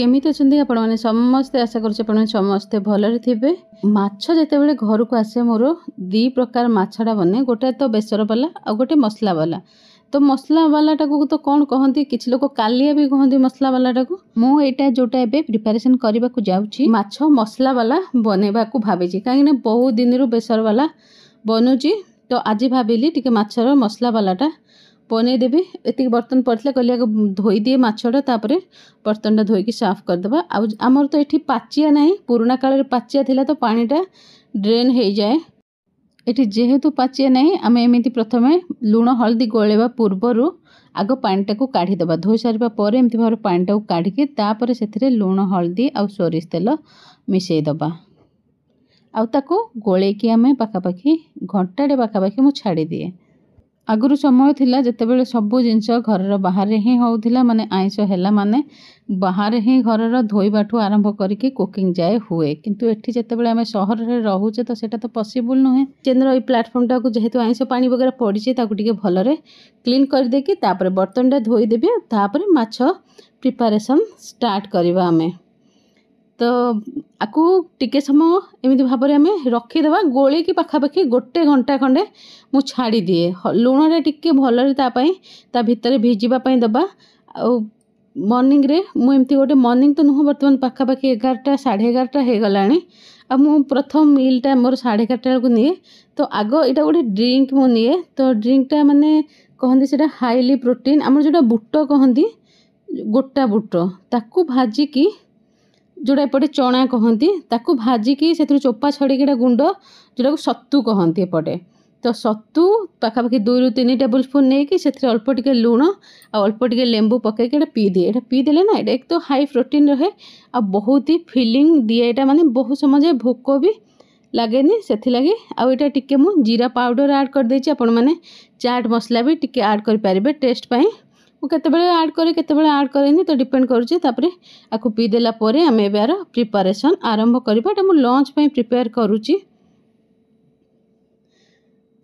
केमिति अछंती आपण माने समस्ते आशा करछे आपण समस्ते भलरे थिबे। माछ जेतेबेले घर को आसे मोर दी प्रकार माछडा बने, गोटे तो बेसर वाला आ गोटे मसला वाला। तो मसला वालाटा को तो कौन कहती, किछि लोक कालिया भी कहती मसला वालाटा को। मु एटा जोटा एबे प्रिपरेशन करबा को जाउची माछ मसला वाला बनेबा को भाबेची, काहे ने बहुत दिन रु बेसर वाला बनुची। तो आज भाबिली टिके माछर मसला वालाटा बनै देबी। एति बर्तन पड़ता कहलिया धोई दिए माछटा, तापर बर्तनटा धोईकी साफ करदेबा। आमर तो ये पाचिया नहीं, पुराना काल पाचिया थिला तो पानीटा ड्रेन हो जाए। ये जेहेतु पाचिया नहीं, आम एमती प्रथम लुण हलदी गोलेवा पूर्वर आग पानीटा को काढ़ीदेवा। धोई सारा पर एमती भाव पानीटा को काढ़ी तापर से लुण हलदी आ सोरिष तेल मिसईदबा। आउ गोलेकी आम पाखापाखि घंटाटे पाखापाखि मु छाड़ी दिए। आगुरी समय थिला जेतेबेले सबु जिनस घर बाहर ही होउथिला, माने आइंस हैला माने बाहर ही घर धोईबाठू आरंभ करके कुकिंग जाए हुए। किंतु एठी जेतेबेले आमे सहर रे रहूचे तो सेटा तो पॉसिबल नुहे। चेंद्र ई प्लेटफॉर्म टा को जेहेतु आइंस पानी वगैरह पड़ीचे ताकू टिके भलरे क्लीन कर देकी तापर बर्तन टा धोई देबी। तापर माछ प्रिपरेशन स्टार्ट करबा आमे। तो आकु टिके समय एमती भाव में आम रखीदेवा। गोले की पाखापाखि गोटे घंटा खंडे मु छाड़ी दिए। लुणटा टिके भलरे ता भितर भिजापी दबा। मॉर्निंग रे मु एमती गोटे मॉर्निंग तो नुह, बर्तमान पाखापाखि 11टा 11:30 हो गलानी। आ मु प्रथम मीलटा मोर 11:30 को निए। तो आग यहाँ गोटे ड्रिंक मु निए। तो ड्रिंकटा माने कहती से हाईली प्रोटीन, आमर जोटा बुट कहती गोटा बुट, ताकू भाजिकी जोड़ा एपटे चना कहती ताकू भाजिकी से चोपा छड़ीकी गुंड जोटा सत्तू कहती एपटे। तो सत्तू पाखापाखि 2 ରୁ 3 टेबल स्पून नहीं से अल्प टिके लुण आ अल्प टिके लेंबू पकईक पी दिए। ये पीदेले ना एक तो हाई प्रोटीन रहे आ बहुत ही फिलिंग दिए। यहाँ माने बहुत समय भोक भी लगे से आटा टिके मु जीरा पाउडर ऐड कर देछि। आपण माने चाट मसला भी टिके ऐड कर पारिबे टेस्ट पाई। केतेबेले ऐड करे केतेबेले ऐड करेनी, तो डिपेंड करुचे। तापरे आकु पी देला परे आमे एबार प्रिपरेशन आरंभ करबा। एटा मु लंच पई प्रिपेयर करूची।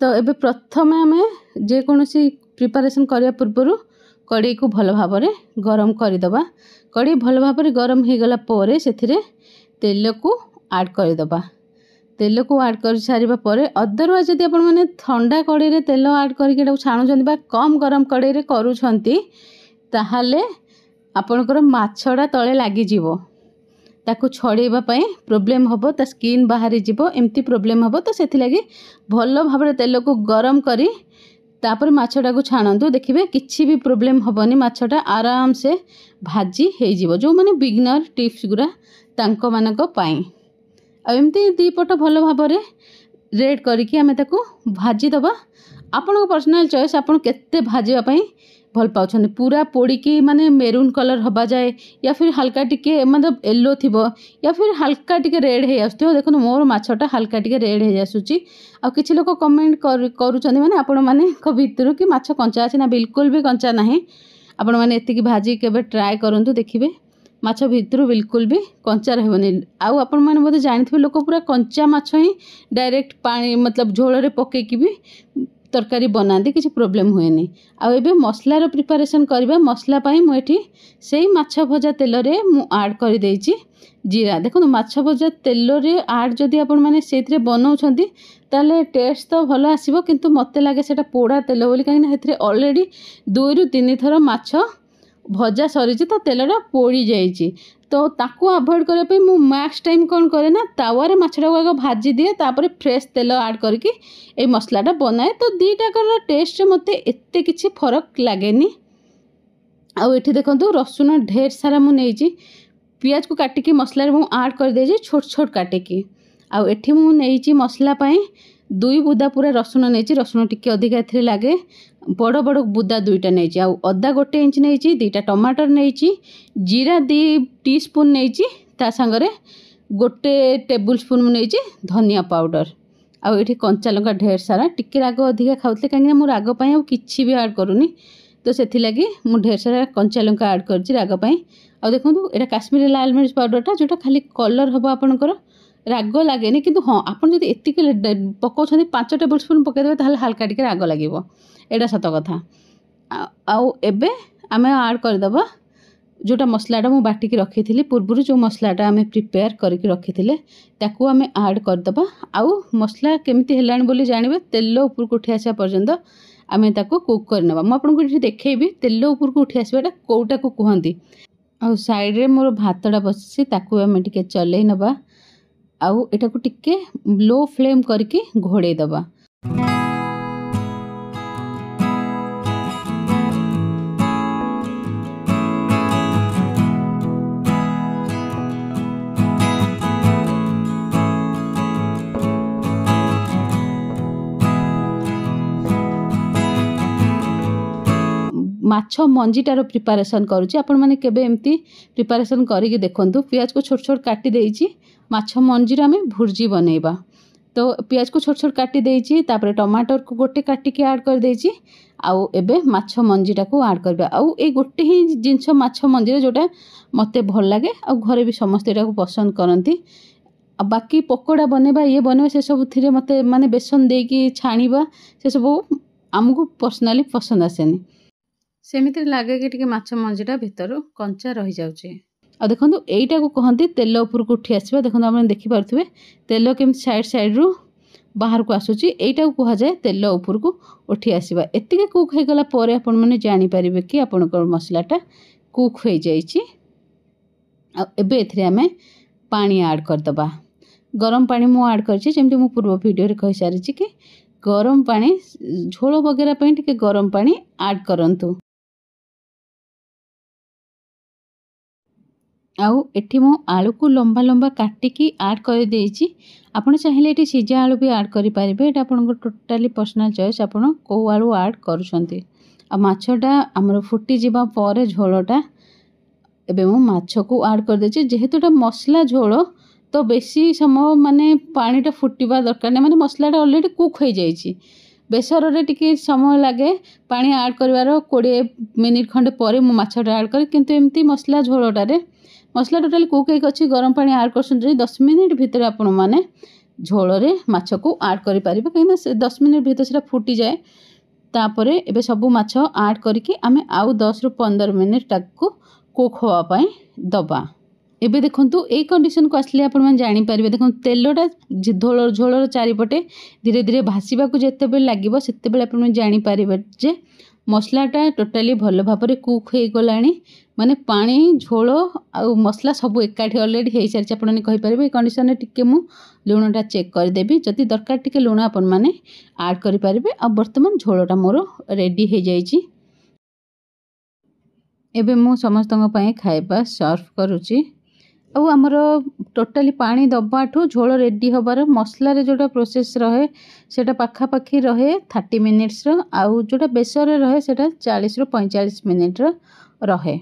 तो एबे प्रथम आमे जे कोनोसी प्रिपरेशन करिया पूर्वरु कड़ी को भल भाव में गरम करदबा। कड़ी भल भाव में गरम हो गला परे सेथिरे तेल को ऐड करदबा। तेल को ऐड कर सारिबा परे अदरवाइज जदि आपण माने ठंडा कड़ी रे तेल ऐड करके छाणुछंती बा कम गरम कड़ी रे करूछंती, ताहाले आपणकर माछडा तळे लागि जीवो। ताकू छड़ेबा पई प्रॉब्लम हबो, ता स्किन बाहरी जीवो, एमती प्रॉब्लम हबो। तो सेथि लागि भल भाव में तेल को गरम करी तापर माछटा को छाणंतु। देखिबे किछि भी प्रॉब्लम हबनी, माछटा आराम से भाजी हे जीवो। जो माने बिगिनर टिप्स गुरा तांको मानक पाई एमती दी पट भल भाव में रेड करके आमे ताकू भाजी दबा। आपण पर्सनल चॉइस, आपण केते भाजिबा पई भल पाउछन। पूरा पोड़ी की माने मेरून कलर हबा जाए, या फिर हल्का टिके मतलब येलो थिबो, या फिर हल्का टिके रेड हे आसुथिबो। देखो मोर माछटा हल्का टिके रेड हे आसुची। आ किछि लोक कमेंट करूछन माने आपण माने को भितरु कि माछ कंचा अछि ना, बिल्कुल भी कंचा नाही। आपण माने एतिकी भाजी केबे ट्राई करंतु, देखिबे माछ भितरु बिल्कुल भी कंचा रहबनी। आउ आपण माने बोधे जानिथिबे लोक पूरा कंचा माछ ही डायरेक्ट पानी मतलब झोल रे पके की भी तरकारी बनाती, किसी प्रॉब्लम हुए नहीं। आउ एबे मसलार प्रिपरेशन करबा। मसला पाई मु एठी सेही माछ भजा तेल रे मु ऐड कर देइची जीरा। देखो माछ भजा तेल रे ऐड जदि आपण माने सेथिरे बनाउछंती ताले टेस्ट तो भलो आसीबो, किंतु मते लागे सेटा पोड़ा तेल बोली, काहे ना हेथिरे ऑलरेडी 2 ରୁ 3 थर माछ भजा सरीची, तो तेलटा पोड़ी जाइची। तो ताकू अवॉइड करने पे मु मैक्स टाइम कौन करे ना, तावा रे माछटा को आगे भाजी दिए, तापर फ्रेश तेल ऐड करके ए मसलाटा बनाए। तो दीटा कर टेस्ट मते एते किछि फरक लागेनी। आउ एठी देखंतु रसुन ढेर सारा मु नेइची। पियाज को काटिकी मसला रे मु ऐड कर देजी छोट छोट काटिकी। आउ एठी मु नेइची मसला पई 2 बुदा पूरा रसुन नेइची। रसुन टिके अधिका एथिरे लागे, बड़ बड़ बुदा 2टा नेइची। आउ अदा 1 इंच नेइची। 2टा टमाटर नेइची। जीरा 2 टीस्पून नेइची। ता संगरे 1 टेबल स्पून मु नेइची धनिया पाउडर। आउ एठी कंचा लंका ढेर सारा, टिके राग अधिका खाउतले, काहे मु राग पई आ किछि भी ऐड करूनी। तो सेथि लागि मु ढेर सारा कंचा लंका ऐड करछि राग पई। आ देखंतु एटा काश्मीरी लाल मिर्च पाउडरटा जोटा खाली कलर हबो आपनकर, राग लागेनी। किंतु हाँ आपन जदि एतिक पकाउछन्ती 5 टेबल स्पून पकईदेवे ताहले हल्का टिके राग लागिबो, एटा सत कथा। आउ एबे आमे ऐड करदबा जोटा मसलाटा मु बाटिकी रखी पूर्व जो मसलाटा आम प्रिपेयर करके रखी ताकू आम ऐड करदे। आउ मसला केमती है बोली जानवे तेल ऊपर को उठी आसा पर्यंत आम ताको कुक करने। मुझे देखी तेल ऊपर को उठी आसवाटा कौटा को कहती। आ साइड रे मोर भातटा बसी ताकू आम टिके चलई नबा। आउ एटा को टिके लो फ्लेम करके घोड़े दबा। माछ मंजीटार प्रिपारेसन करुच्ची आपण मैंने केबे एमती प्रिपारेसन करके देखंतु। पियाज को छोट छोट काटी देइची माछ मंजीर आम भुर्जी बनैबा। तो पियाज को छोट छोट काटी देइची तापर टमाटर को गोटे काटिकी ऐड कर देइची। आउ एबे माछ मंजीटा को ऐड करबा। आउ ए गोटे ही जिंस माछ मंजीर जोटा मते भल लागे आ घरे भी समस्त एटा को पसंद करंती। आ बाकी पकोड़ा बनैबा ये बनैबा से सब थिरे मते माने बेसन देकी छाणीबा से सब आमको पर्सनली पसंद आसेनी। सेमिति लगे कि माछ मंजीटा भितर कंचा रही जाउची। आ देखंतु एइटा को कहंती तेल ऊपर को उठी आसीबा। देखंतु आपन देखि पारथुबे तेल केमति साइड साइड रु बाहर को आसुची। एइटा को कहा जाय तेल ऊपर को उठी आसीबा। एतिके कुक हे गला परे आपन माने जानि परिबे कि आपन को मसलाटा कुक हो जाइची। आ एबे एथरे हमें पानी ऐड कर दबा। गरम पानी मु ऐड करछि जेमति मु पूर्व वीडियो रे कहि सारिछि कि गरम पानी झोल वगैरह पे टिके गरम पानी ऐड करंतु। आउ एठी मो आलू को लंबा लंबा काटिकी ऐड कर देइची। आपण चाहिले एठी सिजा आलू भी ऐड करि परिबे। एटा आपन को टोटली पर्सनल चॉइस आपण को आलू ऐड करूछंती। आ माछटा हमर फुटी जिबा परे झोलटा एबे मो माछ को ऐड कर देछि। जेहेतुटा मसला झोल तो बेसी समय माने पानीटा फुटिबा दरकार नै। माने मसलाटा ऑलरेडी कुक हो जाइछि। बेसर रे टिके समय लागे पानी ऐड करिवार 20 मिनिट खंडे परे मो माछटा ऐड कर। किंतु एमती मसला झोलटारे मसला टोटाली कुक होइक अछि। गरम पानी ऐड करछन 10 मिनिट भीतर आपण माने झोल रे माछ को ऐड करि परिबे। कहिना 10 मिनिट भीतर सेटा फुटी जाए। तापरे एबे सबु माछ ऐड करके आमे आउ 10 रु 15 मिनिट ताकू कुक होवा पई दबा। एबे देखंतु ए कंडीशन को आसले आपण मन जानि परिबे। देखन तेलटा झोलर चारिपटे धीरे धीरे भासीबा को जेते बेल लागिबो सेते बेल आपण मन जानि परिबे जे मसलाटा टोटाली भल भाबरे कुक हो गलानी। माने पानी झोल आ मसला सब एकाठी ऑलरेडी हो सारी। आपण कहि परिबे कंडीशन रे टिके मु लुणटा चेक कर देबी। जति दरकार टिके लुण आपण माने ऐड करि परिबे। आ वर्तमान झोलटा मोर रेडी हो जाइछि। एबे मु समस्तन पई खाइबा सर्व करूची। आउ आमर टोटाली पानी दबाठू झोल रेडी होबार मसला रे जोटा प्रोसेस रहे सेटा पाखापाखी रहे 30 मिनिट्स रो। आउ जोटा बेसर रे रहे सेटा 40 रु 45 मिनिट रो रहे।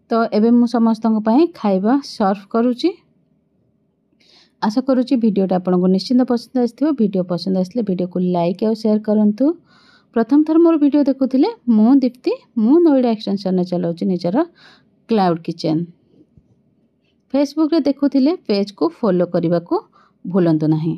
तो एबे मु समस्तन पई खाइबा सर्व करूची। आशा करूची वीडियोटा आपनको निश्चित पसंद आइथिबो। वीडियो पसंद आसले वीडियो को लाइक और शेयर करंतु। प्रथम थर मोर वीडियो देखुथिले मु दीप्ति मु नोएडा एक्सटेंशन ने चलाउची निजर क्लाउड किचन। फेसबुक रे देखुथिले पेज को फॉलो करने को भूलंतु नहीं।